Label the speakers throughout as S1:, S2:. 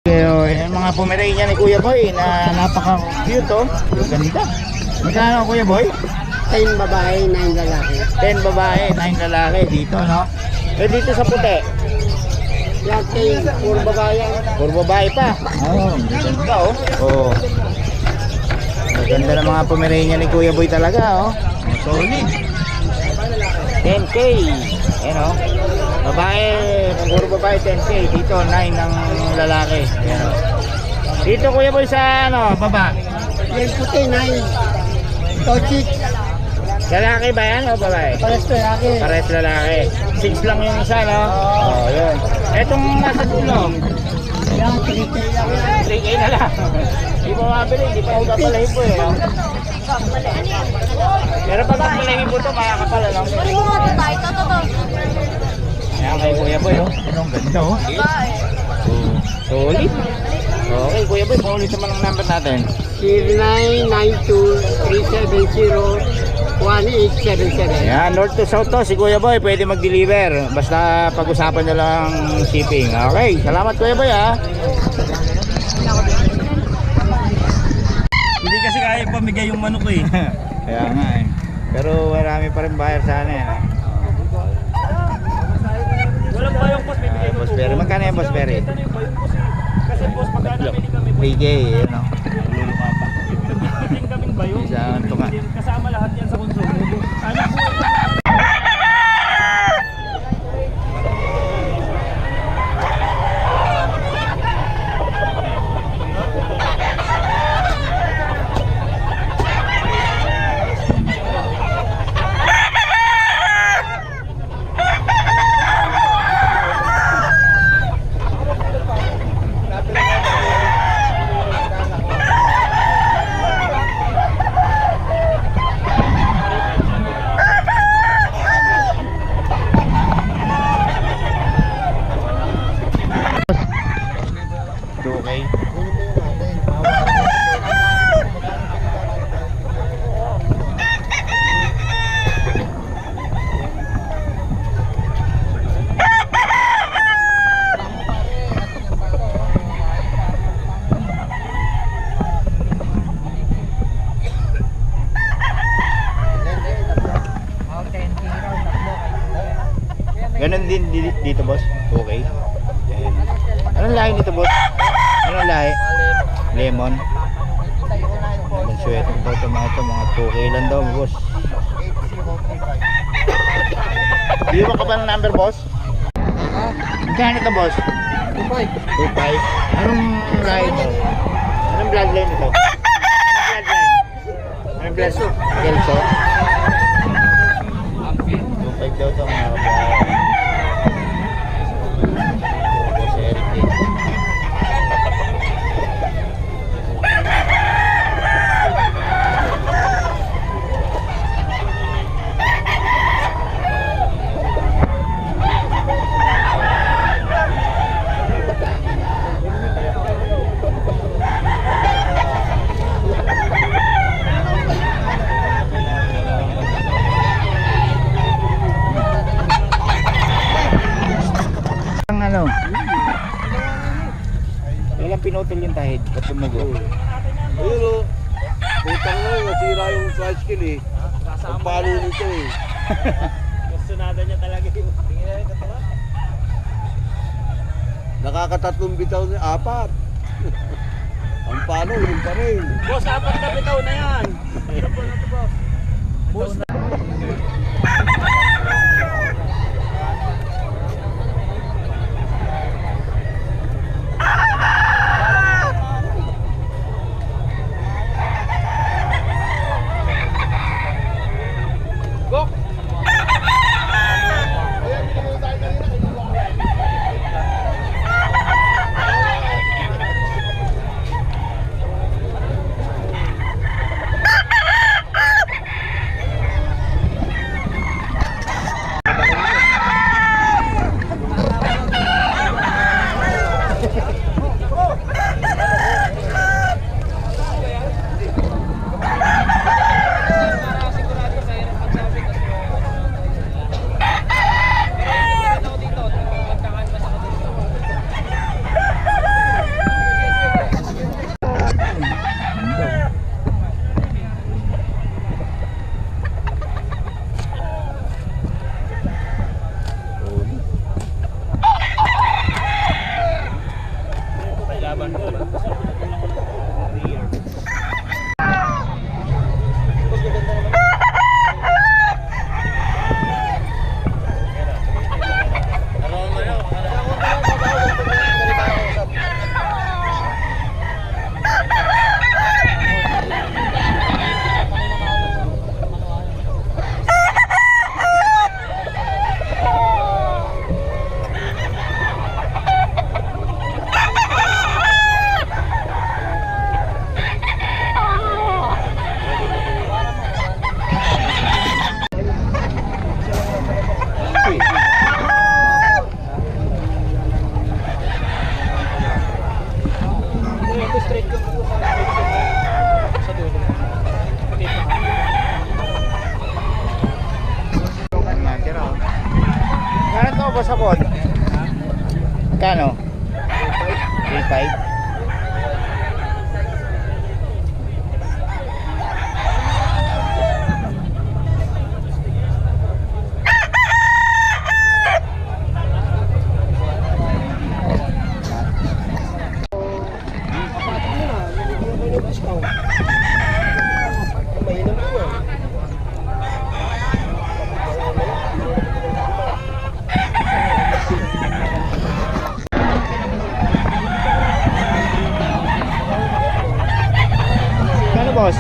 S1: Yung mga Pomeranian ni Kuya Boy na napaka-cute oh. Ganda. Magkano Kuya Boy?
S2: 10 babae, 9 lalaki.
S1: 10 babae, 9 lalaki dito no. Eh dito sa puti.
S2: Yan, 10, puro babae yan.
S1: Puro babae pa. Oh, ganda oh. Oh. Maganda ng mga Pomeranian ni Kuya Boy talaga oh. Solid. 10K. Ayan oh. Babae, puro babae 10K. Dito 9 ng lalaki. Ayan oh. Dito Kuya Boy sa ano, baba.
S2: Yan puti, 9. Tochik,
S1: Lalaki ba yan o babae?
S2: pares lalaki.
S1: Pares lalaki. 6 lang yung isa no? Oh, yun. Etong nasa tulong.
S2: Yan, 3K lang yan.
S1: 3K na lang. Hindi pa mabili, hindi pa ako papalahin po eh. No? Pero pag papalahin po ito, makakapal ano? Ayan kay Kuya Boy oh. Anong ganda oh. Solid. Okay Kuya Boy, paulit naman ang number natin.
S2: 0992-370-1877.
S1: Ayan, north to south to si Kuya Boy, pwede mag-deliver. Basta pag-usapan nyo lang shipping. Okay, salamat Kuya Boy ha.
S3: Hindi kasi kaya pamigay yung manok eh.
S1: Kaya nga eh. Pero marami pa rin buyer sana eh.
S3: Walang bayong boss, bibigay mo.
S1: Boss Perry, magkano yung Boss Perry?
S3: Kasi boss, pagka nabili kami,
S1: 3K, yun o.
S3: hindi kaming bayong.
S1: Isang tunga.
S3: Kasama lahat yan sa konsumo. Anak ko
S1: Ganun din dito boss? Okay. Ayan. Anong lahi nito boss? Anong lahi? Lemon. Ang suwet ng ito mga 2K lang daw boss. Di mo ka ba ng number boss? Magkano ito boss?
S2: 2.5.
S1: 2.5. Anong lahi ito? Anong bloodline ito? Anong bloodline? Anong bloodline? Kelso. 2.5 daw ito mga kabayan. Ano? Ilang pinutol yung tahid? Ba't tumugo?
S4: Ayun o. Putang na yun, nasira yung tricycle eh. Ang palo nito eh.
S3: gusto nada niya talaga yung tingin na rin katawa.
S4: Nakakatatlong bitaw na 4. Ang palo, yun pa rin.
S3: Boss, 4 na bitaw na yan. Boss, laban ko.
S1: Kano to, boss ako? Kano? 3.5. Kano, boss?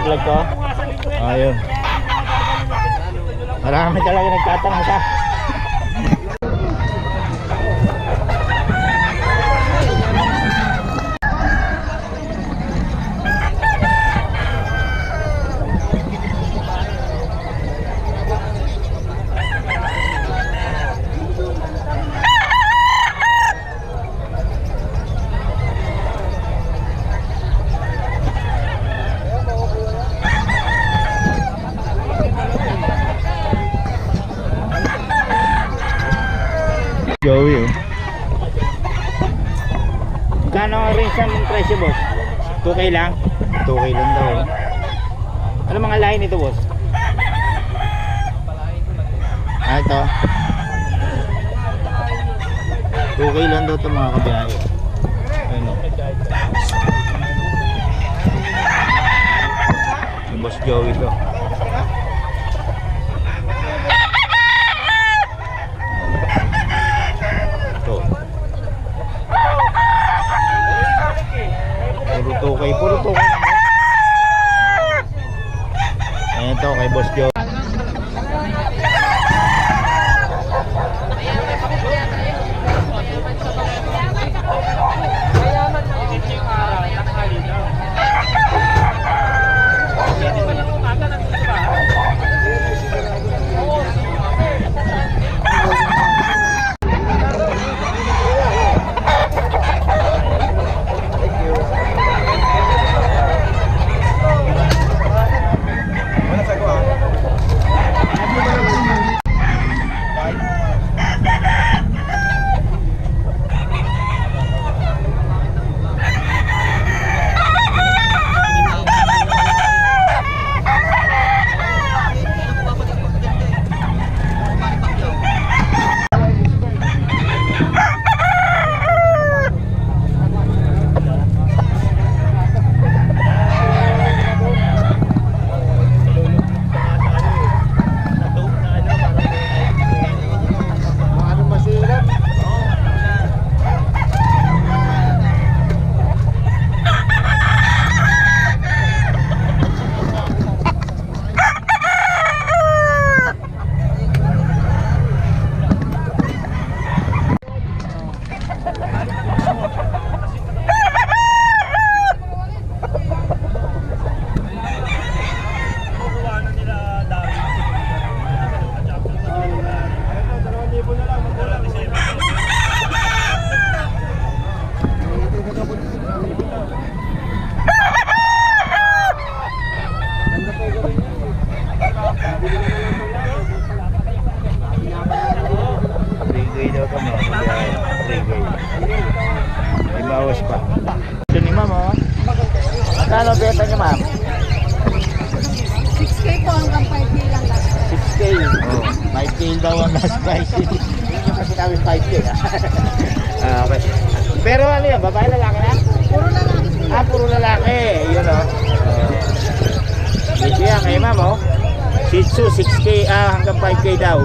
S1: Vlog ko? Ayun. Marami talaga nagtatanong sa. Joey, oh. Kano ang range ng presyo, boss? 2K lang? 2K lang daw, eh. Ano mga lahi nito, boss? Ah, ito. 2K lang daw ito, mga kabiyahe. Ayun, oh. Yung boss Joey to. Puro 2K naman. Ayan to kay Boss Joe. dito mga kabiyahe. 3K. May bawas pa. Ito ni ma'am oh. Magkano benta niyo ma'am?
S2: 6K po hanggang 5K lang lang.
S1: 6K. Oh, 5K daw ang last price. Hindi nyo kasi namin 5K okay. Pero ano yan? Babae lalaki na?
S2: Puro lalaki sila.
S1: Puro lalaki. Yun oh. Dito yan kay ma'am oh. Shih Tzu 6K hanggang 5K daw.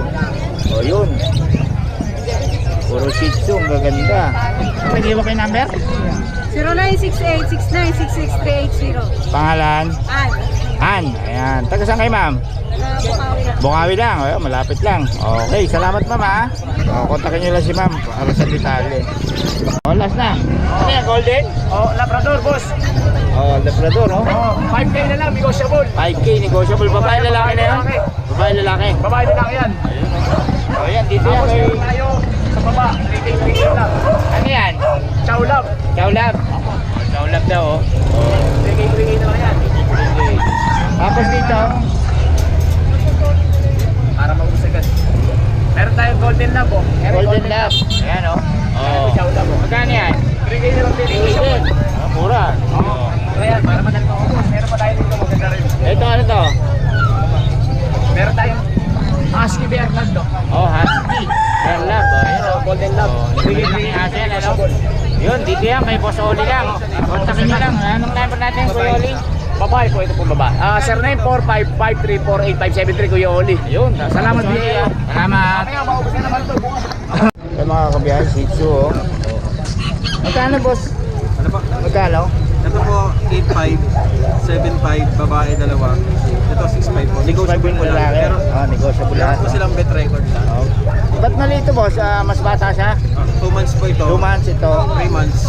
S1: O yun. Puro Shih Tzu, ang gaganda. Nag-iwa kayo number?
S2: 0968-6966-380.
S1: Pangalan?
S2: An.
S1: Han. Ayan. Taga saan kayo ma'am?
S2: Bukawi na.
S1: Bukawi lang. O, malapit lang. Okay, salamat ma'am ha. O, kontakin nyo lang si ma'am para sa detalye. O, last na. Ano yan, golden?
S3: Labrador, boss.
S1: O, Labrador oh.
S3: 5K na lang, negotiable.
S1: 5K, negotiable. Babae lalaki na yun? Babae lalaki.
S3: Babae na lang yan.
S1: O, yan. Dito yan
S3: Tapos
S1: kay...
S3: meron tayo sa baba, 3K lang.
S1: Ano yan?
S3: Chow love.
S1: Kaulab. Kaulab daw oh.
S3: 3K na lang yan.
S1: Tapos dito,
S3: Para magusagan. Meron tayong golden love, oh.
S1: Golden Lab. Ayan oh. Oh.
S3: Chow love, oh.
S1: Magkano yan?
S3: 3K na lang din.
S1: Golden. Mura.
S3: Oo. Ayan, para madali ko. Meron pa tayo dito maganda rin.
S1: Ito ano to?
S3: Meron tayong Husky Bear Lab, no?
S1: Oh, Husky. Ayan lab. Oh, ayan oh.
S3: Golden love.
S1: Bigay asin ano? Yun, dito yan. Kay Boss Oli lang. Kontakin nyo lang. Anong number natin, Kuya Oli?
S3: Babae po, ito po babae. 0945-534-8573, Kuya Oli.
S1: Yun.
S3: Salamat,
S1: Boss Oli,
S3: Bigay.
S1: ah. Salamat.
S3: Kaya maubos na naman ito bukas.
S1: Sa mga kabiyahe, Shih Tzu oh. Magkano boss?
S4: Ano po?
S1: Magkano?
S4: Ito po, 8.5, 7.5, babae dalawa. Ito, 6.5 po. Negotiable po lang.
S1: lalaki.
S4: Pero,
S1: Negotiable
S4: meron
S1: lahat.
S4: po silang bet record lang.
S1: Oh. Ba't mali ito boss? Mas bata siya?
S4: 2 months po ito.
S1: 2 months ito.
S4: 3 months.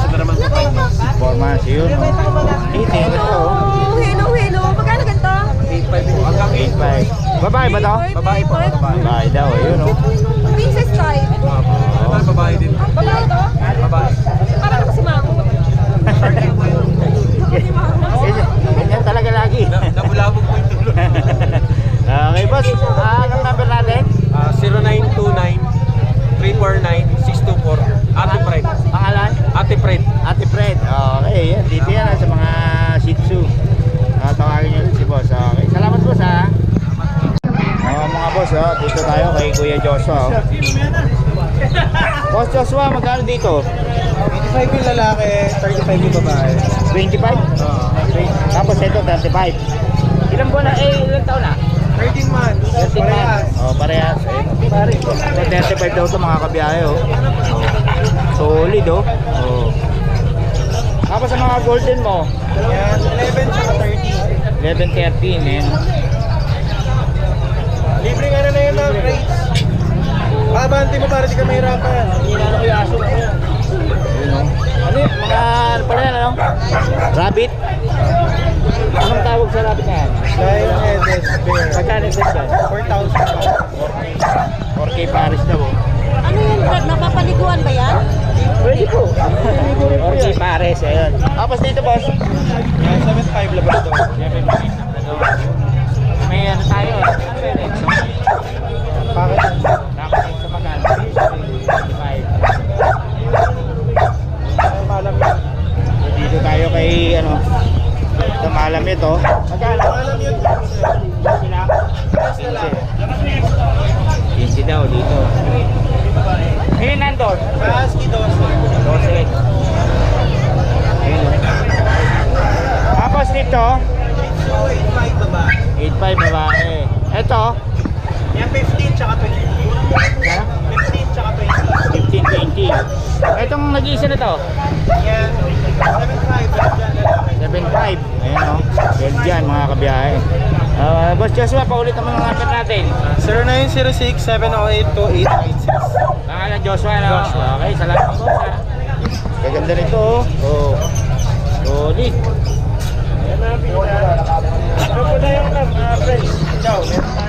S4: Sunod naman po 5 months.
S1: 4 months yun. Oh. 8 ito oh.
S2: Hello. Magkano ganito?
S4: 8.5 po. Hanggang
S1: 8.5. Babae ba to?
S4: Babae po, babae.
S1: Babae daw yun oh.
S2: Princess type.
S4: Ito, babae din.
S2: Babae to?
S4: Babae.
S2: Parang kasi mako.
S1: Ganyan talaga lagi.
S4: Nabulabog po yung tulo.
S1: Okay boss, anong number natin?
S4: 0929-349-624. Ate Fred.
S1: Pangalan?
S4: Ate Fred.
S1: Ate Fred. Okay, yan. Dito yan sa mga Shih Tzu. Tawagin nyo rin si boss. Okay, salamat boss ha. Mga boss, dito tayo kay Kuya Joshua. Boss Joshua, magkano dito?
S4: 25 yung lalaki, 35 yung babae.
S1: 25? Tapos ito, 35. Ilang buwan na? Ilang taon na?
S4: 13 months.
S1: 13 months. Parehas. So, 35 daw ito mga kabiyahe oh. Solid oh. Tapos sa mga golden mo?
S4: Yan, 11 tsaka
S1: 11,
S4: 13.
S1: 13 eh.
S4: Libre nga na yun ng rates. Abante mo para di ka mahirapan.
S1: Hindi na ko yung aso. Yun oh. Ano yun? Mga ano pala yan ano? Rabbit? Anong tawag sa rabbit na yan?
S4: Lion Headless Bear.
S1: Magkano din dyan?
S4: 4,000.
S1: 4K Paris daw oh.
S2: Ano yun, Brad? Napapaliguan ba yan?
S1: Pwede po. 4K Paris, ayun. Tapos dito boss?
S4: Yan, 7.5 Labrador.
S1: May ano tayo eh. Renzo.
S4: Bakit?
S1: Dapat sa magkano? 55.
S4: Ay, malam yan.
S1: Dito tayo kay ano? Ito malam ito. Magkano?
S4: Malam yun.
S1: Sila? 15 daw dito. Ngayon nandun?
S4: Husky 12.
S1: 12. Ayun. Tapos dito?
S4: So, 8.5 babae.
S1: 8.5 babae. Ito?
S4: Yan, 15 tsaka 20.
S1: Ano?
S4: 15 tsaka
S1: 15,
S4: 20.
S1: 20. Itong nag-iisa na to?
S4: Yan, 7.5.
S1: 7.5. Ayan o. Belgian mga kabiyahe. Boss Joshua, paulit naman ang number natin.
S4: 0906-708-2896.
S1: Pangalan Joshua, no?
S4: Joshua.
S1: Okay, salamat po sa... Gaganda nito, oh. Solid. Ano po na yung friends? Ciao.